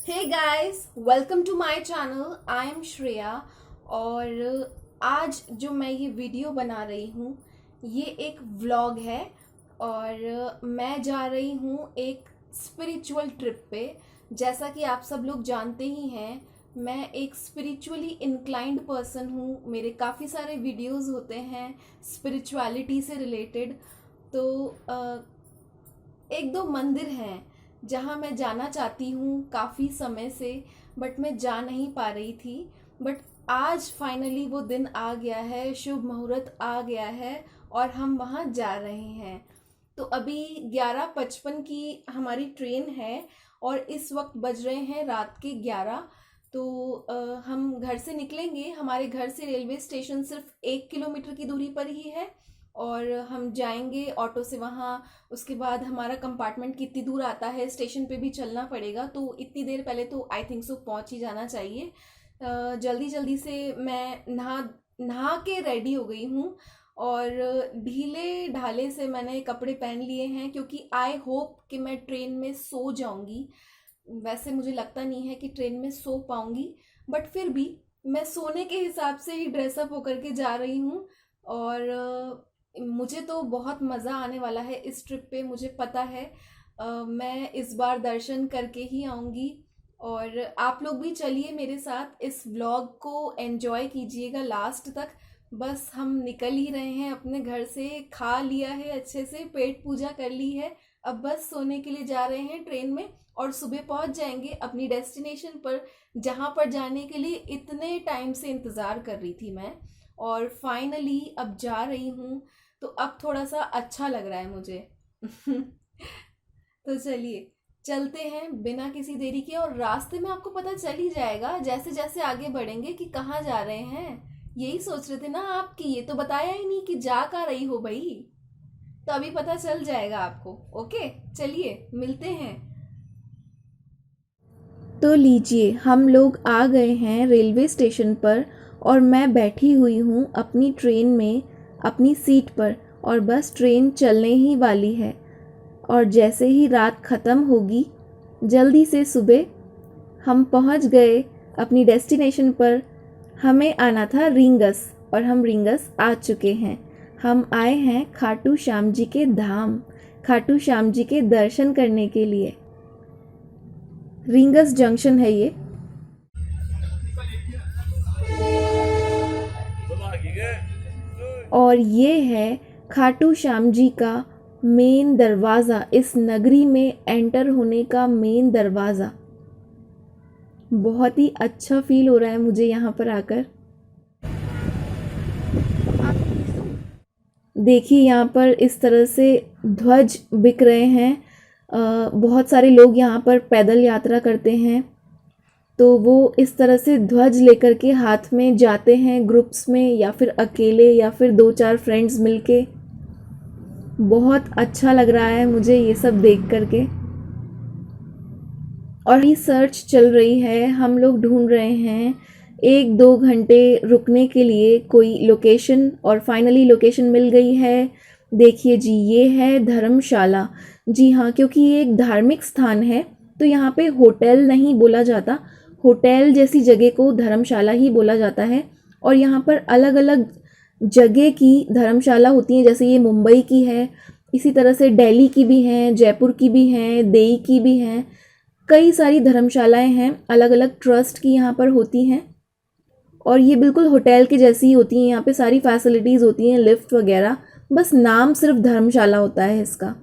Hey guys, welcome to my channel. I am Shreya. और आज जो मैं ये वीडियो बना रही हूँ ये एक व्लॉग है। और मैं जा रही हूँ एक स्पिरिचुअल ट्रिप पे। जैसा कि आप सब लोग जानते ही हैं, मैं एक स्पिरिचुअली इंक्लाइंड पर्सन हूँ। मेरे काफ़ी सारे वीडियोस होते हैं स्पिरिचुअलिटी से रिलेटेड। तो एक दो मंदिर हैं जहाँ मैं जाना चाहती हूँ काफ़ी समय से, बट मैं जा नहीं पा रही थी। बट आज फाइनली वो दिन आ गया है, शुभ मुहूर्त आ गया है और हम वहाँ जा रहे हैं। तो अभी 11:55 की हमारी ट्रेन है और इस वक्त बज रहे हैं रात के 11। तो हम घर से निकलेंगे। हमारे घर से रेलवे स्टेशन सिर्फ 1 किलोमीटर की दूरी पर ही है और हम जाएंगे ऑटो से वहाँ। उसके बाद हमारा कंपार्टमेंट कितनी दूर आता है, स्टेशन पे भी चलना पड़ेगा, तो इतनी देर पहले तो आई थिंक सो पहुँच ही जाना चाहिए। जल्दी जल्दी से मैं नहा नहा के रेडी हो गई हूँ और ढीले ढाले से मैंने कपड़े पहन लिए हैं क्योंकि आई होप कि मैं ट्रेन में सो जाऊंगी। वैसे मुझे लगता नहीं है कि ट्रेन में सो पाऊंगी, बट फिर भी मैं सोने के हिसाब से ही ड्रेसअप होकर के जा रही हूँ। और मुझे तो बहुत मज़ा आने वाला है इस ट्रिप पे, मुझे पता है। मैं इस बार दर्शन करके ही आऊँगी। और आप लोग भी चलिए मेरे साथ, इस व्लॉग को एंजॉय कीजिएगा लास्ट तक। बस हम निकल ही रहे हैं अपने घर से, खा लिया है अच्छे से, पेट पूजा कर ली है। अब बस सोने के लिए जा रहे हैं ट्रेन में और सुबह पहुंच जाएंगे अपनी डेस्टिनेशन पर, जहां पर जाने के लिए इतने टाइम से इंतज़ार कर रही थी मैं। और फाइनली अब जा रही हूँ, तो अब थोड़ा सा अच्छा लग रहा है मुझे। तो चलिए चलते हैं बिना किसी देरी के। और रास्ते में आपको पता चल ही जाएगा जैसे जैसे आगे बढ़ेंगे कि कहाँ जा रहे हैं। यही सोच रहे थे ना आप कि ये तो बताया ही नहीं कि जा कहाँ रही हो भाई। तो अभी पता चल जाएगा आपको। ओके, चलिए मिलते हैं। तो लीजिए, हम लोग आ गए हैं रेलवे स्टेशन पर और मैं बैठी हुई हूँ अपनी ट्रेन में, अपनी सीट पर। और बस ट्रेन चलने ही वाली है। और जैसे ही रात ख़त्म होगी, जल्दी से सुबह हम पहुँच गए अपनी डेस्टिनेशन पर। हमें आना था रींगस और हम रींगस आ चुके हैं। हम आए हैं खाटू श्याम जी के धाम, खाटू श्याम जी के दर्शन करने के लिए। रींगस जंक्शन है ये। और ये है खाटू श्याम जी का मेन दरवाज़ा, इस नगरी में एंटर होने का मेन दरवाज़ा। बहुत ही अच्छा फील हो रहा है मुझे यहाँ पर आकर। देखिए यहाँ पर इस तरह से ध्वज बिक रहे हैं। बहुत सारे लोग यहाँ पर पैदल यात्रा करते हैं, तो वो इस तरह से ध्वज लेकर के हाथ में जाते हैं ग्रुप्स में, या फिर अकेले, या फिर दो चार फ्रेंड्स मिलके। बहुत अच्छा लग रहा है मुझे ये सब देख करके। और ये सर्च चल रही है, हम लोग ढूंढ रहे हैं 1-2 घंटे रुकने के लिए कोई लोकेशन, और फाइनली लोकेशन मिल गई है। देखिए जी, ये है धर्मशाला। जी हाँ, क्योंकि ये एक धार्मिक स्थान है तो यहाँ पे होटल नहीं बोला जाता, होटल जैसी जगह को धर्मशाला ही बोला जाता है। और यहाँ पर अलग अलग जगह की धर्मशाला होती हैं, जैसे ये मुंबई की है, इसी तरह से दिल्ली की भी हैं, जयपुर की भी हैं, देई की भी हैं। कई सारी धर्मशालाएं हैं, अलग अलग ट्रस्ट की यहाँ पर होती हैं। और ये बिल्कुल होटल के जैसी ही होती हैं, यहाँ पे सारी फैसिलिटीज़ होती हैं, लिफ्ट वगैरह। बस नाम सिर्फ धर्मशाला होता है इसका।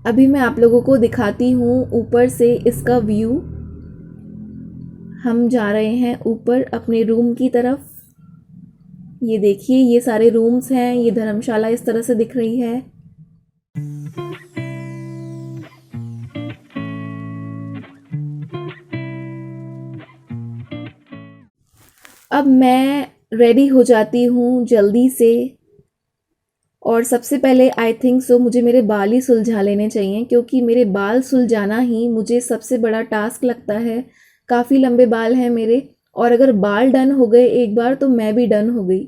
अभी मैं आप लोगों को दिखाती हूँ ऊपर से इसका व्यू। हम जा रहे हैं ऊपर अपने रूम की तरफ। ये देखिए, ये सारे रूम्स हैं, ये धर्मशाला इस तरह से दिख रही है। अब मैं रेडी हो जाती हूँ जल्दी से। और सबसे पहले आई थिंक सो मुझे मेरे बाल ही सुलझा लेने चाहिए, क्योंकि मेरे बाल सुलझाना ही मुझे सबसे बड़ा टास्क लगता है। काफ़ी लंबे बाल हैं मेरे, और अगर बाल डन हो गए एक बार तो मैं भी डन हो गई।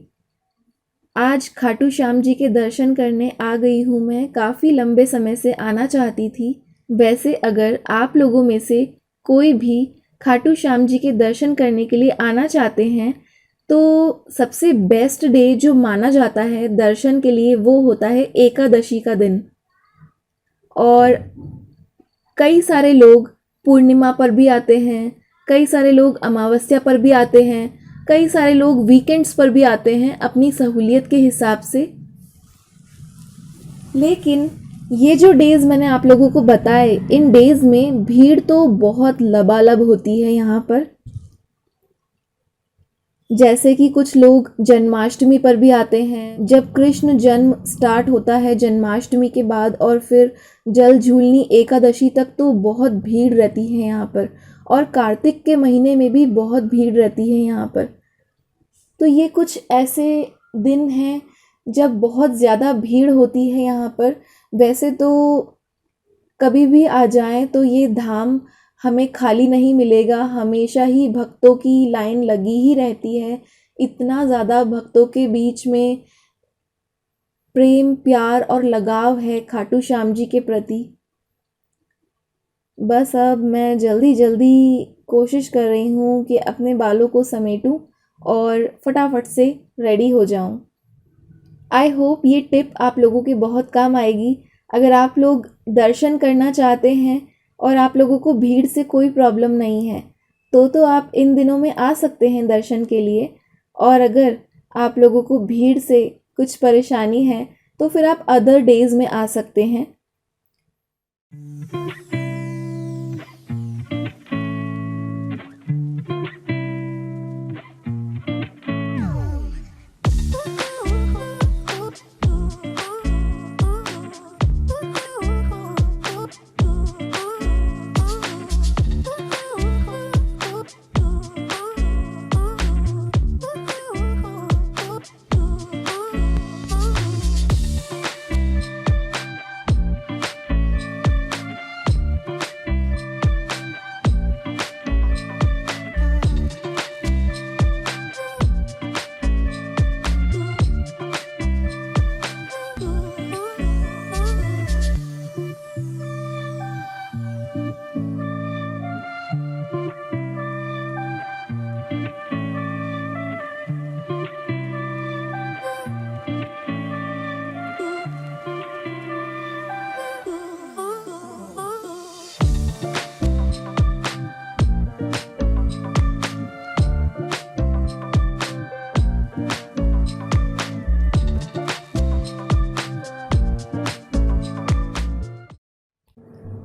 आज खाटू श्याम जी के दर्शन करने आ गई हूँ मैं। काफ़ी लंबे समय से आना चाहती थी, वैसे अगर आप लोगों में से कोई भी खाटू श्याम जी के दर्शन करने के लिए आना चाहते हैं तो सबसे बेस्ट डे जो माना जाता है दर्शन के लिए वो होता है एकादशी का दिन। और कई सारे लोग पूर्णिमा पर भी आते हैं, कई सारे लोग अमावस्या पर भी आते हैं, कई सारे लोग वीकेंड्स पर भी आते हैं अपनी सहूलियत के हिसाब से। लेकिन ये जो डेज़ मैंने आप लोगों को बताए, इन डेज़ में भीड़ तो बहुत लबालब होती है यहाँ पर। जैसे कि कुछ लोग जन्माष्टमी पर भी आते हैं, जब कृष्ण जन्म स्टार्ट होता है जन्माष्टमी के बाद और फिर जल झूलनी एकादशी तक तो बहुत भीड़ रहती है यहाँ पर। और कार्तिक के महीने में भी बहुत भीड़ रहती है यहाँ पर। तो ये कुछ ऐसे दिन हैं जब बहुत ज़्यादा भीड़ होती है यहाँ पर। वैसे तो कभी भी आ जाएं तो ये धाम हमें खाली नहीं मिलेगा, हमेशा ही भक्तों की लाइन लगी ही रहती है। इतना ज़्यादा भक्तों के बीच में प्रेम, प्यार और लगाव है खाटू श्याम जी के प्रति। बस अब मैं जल्दी जल्दी कोशिश कर रही हूँ कि अपने बालों को समेटूं और फटाफट से रेडी हो जाऊँ। आई होप ये टिप आप लोगों के बहुत काम आएगी। अगर आप लोग दर्शन करना चाहते हैं और आप लोगों को भीड़ से कोई प्रॉब्लम नहीं है तो आप इन दिनों में आ सकते हैं दर्शन के लिए। और अगर आप लोगों को भीड़ से कुछ परेशानी है तो फिर आप अदर डेज़ में आ सकते हैं।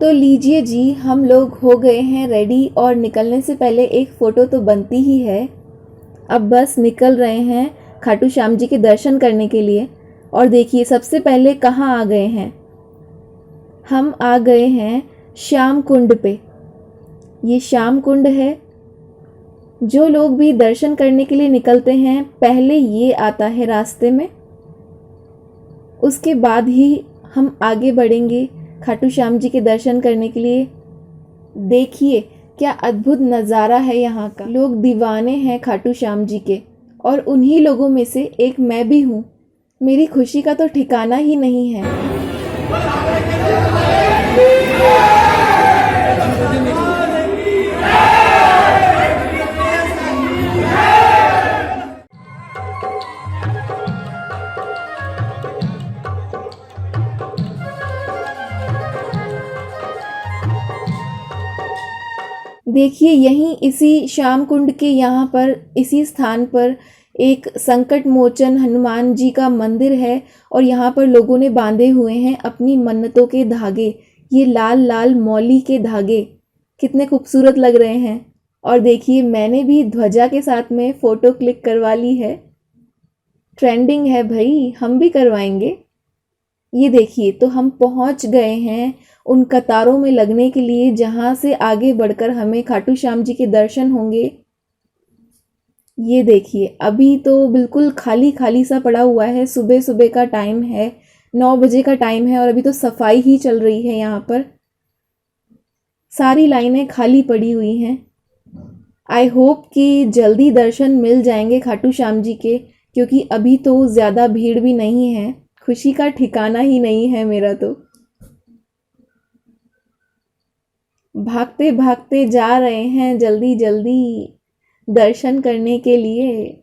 तो लीजिए जी, हम लोग हो गए हैं रेडी और निकलने से पहले एक फ़ोटो तो बनती ही है। अब बस निकल रहे हैं खाटू श्याम जी के दर्शन करने के लिए। और देखिए सबसे पहले कहाँ आ गए हैं, हम आ गए हैं श्याम कुंड पे। ये श्याम कुंड है। जो लोग भी दर्शन करने के लिए निकलते हैं पहले ये आता है रास्ते में, उसके बाद ही हम आगे बढ़ेंगे खाटू श्याम जी के दर्शन करने के लिए। देखिए क्या अद्भुत नज़ारा है यहाँ का। लोग दीवाने हैं खाटू श्याम जी के और उन्हीं लोगों में से एक मैं भी हूँ। मेरी खुशी का तो ठिकाना ही नहीं है। देखिए यहीं इसी श्याम कुंड के यहाँ पर इसी स्थान पर एक संकट मोचन हनुमान जी का मंदिर है और यहाँ पर लोगों ने बांधे हुए हैं अपनी मन्नतों के धागे। ये लाल लाल मौली के धागे कितने खूबसूरत लग रहे हैं। और देखिए मैंने भी ध्वजा के साथ में फ़ोटो क्लिक करवा ली है। ट्रेंडिंग है भाई, हम भी करवाएंगे। ये देखिए तो हम पहुंच गए हैं उन कतारों में लगने के लिए जहां से आगे बढ़कर हमें खाटू श्याम जी के दर्शन होंगे। ये देखिए अभी तो बिल्कुल खाली खाली सा पड़ा हुआ है। सुबह सुबह का टाइम है, 9 बजे का टाइम है और अभी तो सफाई ही चल रही है। यहाँ पर सारी लाइनें खाली पड़ी हुई हैं। आई होप कि जल्दी दर्शन मिल जाएंगे खाटू श्याम जी के, क्योंकि अभी तो ज़्यादा भीड़ भी नहीं है। खुशी का ठिकाना ही नहीं है मेरा तो। भागते भागते जा रहे हैं जल्दी जल्दी दर्शन करने के लिए।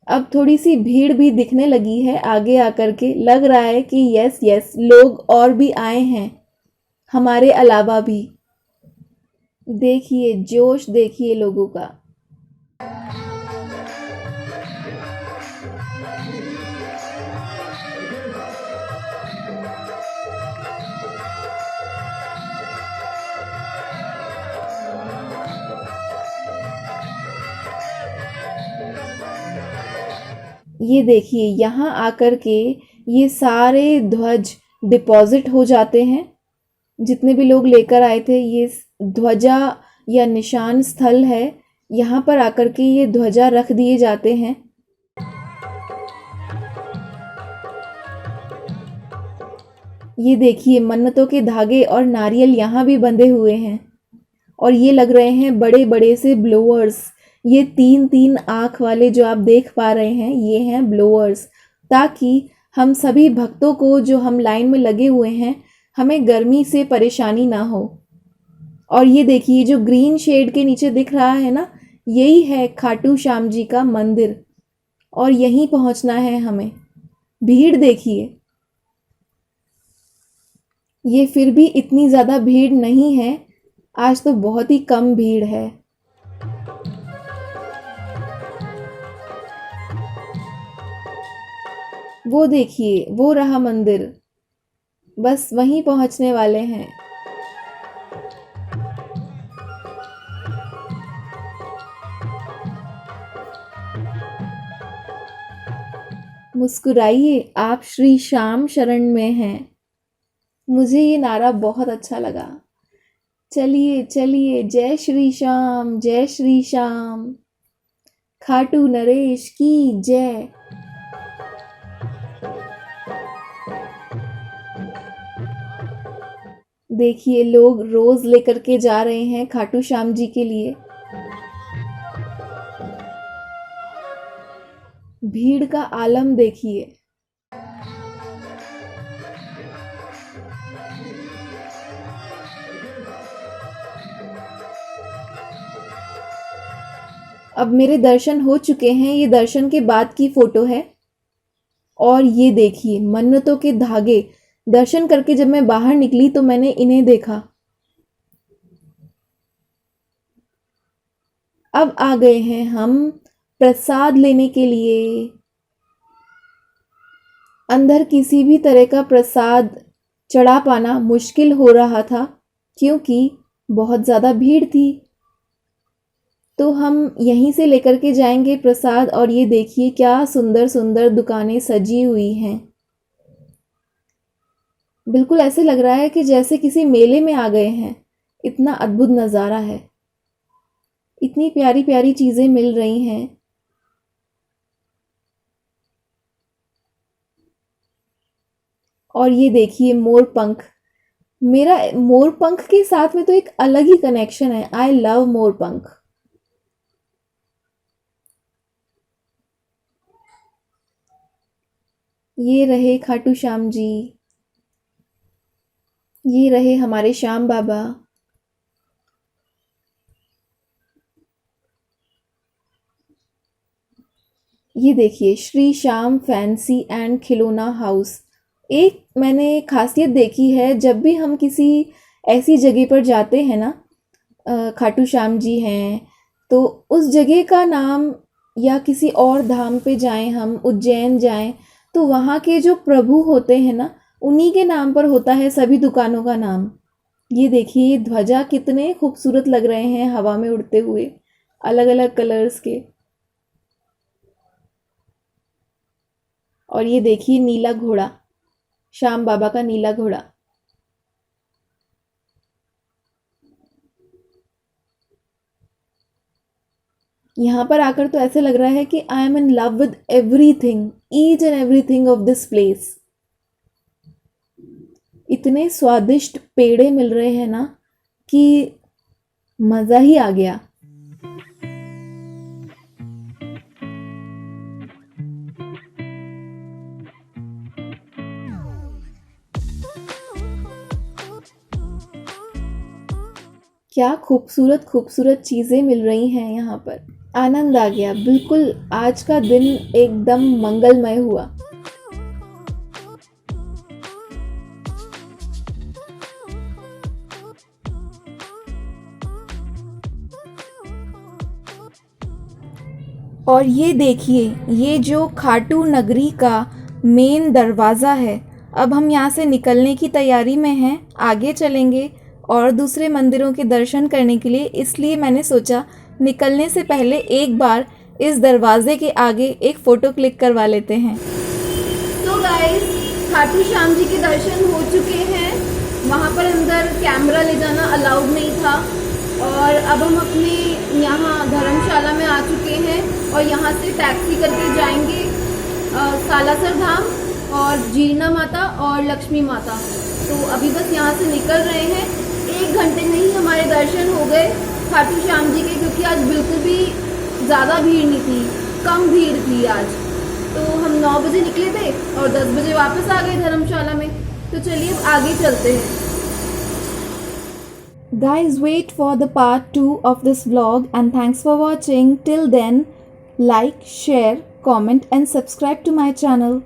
अब थोड़ी सी भीड़ भी दिखने लगी है आगे आकर के, लग रहा है कि यस यस लोग और भी आए हैं हमारे अलावा भी। देखिए जोश, देखिए लोगों का। ये देखिए यहाँ आकर के ये सारे ध्वज डिपॉजिट हो जाते हैं। जितने भी लोग लेकर आए थे, ये ध्वजा या निशान स्थल है, यहाँ पर आकर के ये ध्वजा रख दिए जाते हैं। ये देखिए मन्नतों के धागे और नारियल यहाँ भी बंधे हुए हैं। और ये लग रहे हैं बड़े बड़े से ब्लोअर्स। ये 3-3 आँख वाले जो आप देख पा रहे हैं, ये हैं ब्लोअर्स, ताकि हम सभी भक्तों को जो हम लाइन में लगे हुए हैं, हमें गर्मी से परेशानी ना हो। और ये देखिए जो ग्रीन शेड के नीचे दिख रहा है ना, यही है खाटू श्याम जी का मंदिर और यहीं पहुंचना है हमें। भीड़ देखिए, ये फिर भी इतनी ज़्यादा भीड़ नहीं है, आज तो बहुत ही कम भीड़ है। वो देखिए, वो रहा मंदिर, बस वहीं पहुंचने वाले हैं। मुस्कुराइए, आप श्री श्याम शरण में हैं। मुझे ये नारा बहुत अच्छा लगा। चलिए चलिए, जय श्री श्याम, जय श्री श्याम, खाटू नरेश की जय। देखिए लोग रोज लेकर के जा रहे हैं खाटू श्याम जी के लिए। भीड़ का आलम देखिए। अब मेरे दर्शन हो चुके हैं, ये दर्शन के बाद की फोटो है। और ये देखिए मन्नतों के धागे, दर्शन करके जब मैं बाहर निकली तो मैंने इन्हें देखा। अब आ गए हैं हम प्रसाद लेने के लिए। अंदर किसी भी तरह का प्रसाद चढ़ा पाना मुश्किल हो रहा था, क्योंकि बहुत ज़्यादा भीड़ थी। तो हम यहीं से लेकर के जाएंगे प्रसाद। और ये देखिए क्या सुंदर सुंदर दुकानें सजी हुई हैं। बिल्कुल ऐसे लग रहा है कि जैसे किसी मेले में आ गए हैं। इतना अद्भुत नज़ारा है, इतनी प्यारी प्यारी चीज़ें मिल रही हैं। और ये देखिए मोर पंख, मेरा मोर पंख के साथ में तो एक अलग ही कनेक्शन है। आई लव मोर पंख। ये रहे खाटू श्याम जी, ये रहे हमारे श्याम बाबा। ये देखिए श्री श्याम फैंसी एंड खिलौना हाउस। एक मैंने खासियत देखी है, जब भी हम किसी ऐसी जगह पर जाते हैं ना, खाटू श्याम जी हैं, तो उस जगह का नाम, या किसी और धाम पे जाएं, हम उज्जैन जाएं, तो वहाँ के जो प्रभु होते हैं ना, उन्हीं के नाम पर होता है सभी दुकानों का नाम। ये देखिए ये ध्वजा कितने खूबसूरत लग रहे हैं हवा में उड़ते हुए, अलग अलग कलर्स के। और ये देखिए नीला घोड़ा, श्याम बाबा का नीला घोड़ा। यहाँ पर आकर तो ऐसे लग रहा है कि I am in love with everything, each and everything of this place. इतने स्वादिष्ट पेड़े मिल रहे हैं ना कि मज़ा ही आ गया। क्या खूबसूरत खूबसूरत चीज़ें मिल रही हैं यहाँ पर। आनंद आ गया, बिल्कुल आज का दिन एकदम मंगलमय हुआ। और ये देखिए, ये जो खाटू नगरी का मेन दरवाज़ा है, अब हम यहाँ से निकलने की तैयारी में हैं। आगे चलेंगे और दूसरे मंदिरों के दर्शन करने के लिए, इसलिए मैंने सोचा निकलने से पहले एक बार इस दरवाजे के आगे एक फ़ोटो क्लिक करवा लेते हैं। तो गाइस, खाटू श्याम जी के दर्शन हो चुके हैं। वहाँ पर अंदर कैमरा ले जाना अलाउड नहीं था और अब हम अपने यहाँ धर्मशाला में आ चुके हैं और यहाँ से टैक्सी करके जाएंगे सालासर धाम और जीरना माता और लक्ष्मी माता। तो अभी बस यहाँ से निकल रहे हैं। 1 घंटे में ही हमारे दर्शन हो गए खाटू श्याम जी के, क्योंकि आज बिल्कुल भी ज़्यादा भीड़ नहीं थी, कम भीड़ थी आज। तो हम 9 बजे निकले थे और 10 बजे वापस आ गए धर्मशाला में। तो चलिए अब आगे चलते हैं। Guys, wait for the part 2 of this vlog and thanks for watching. Till then, like, share, comment and subscribe to my channel.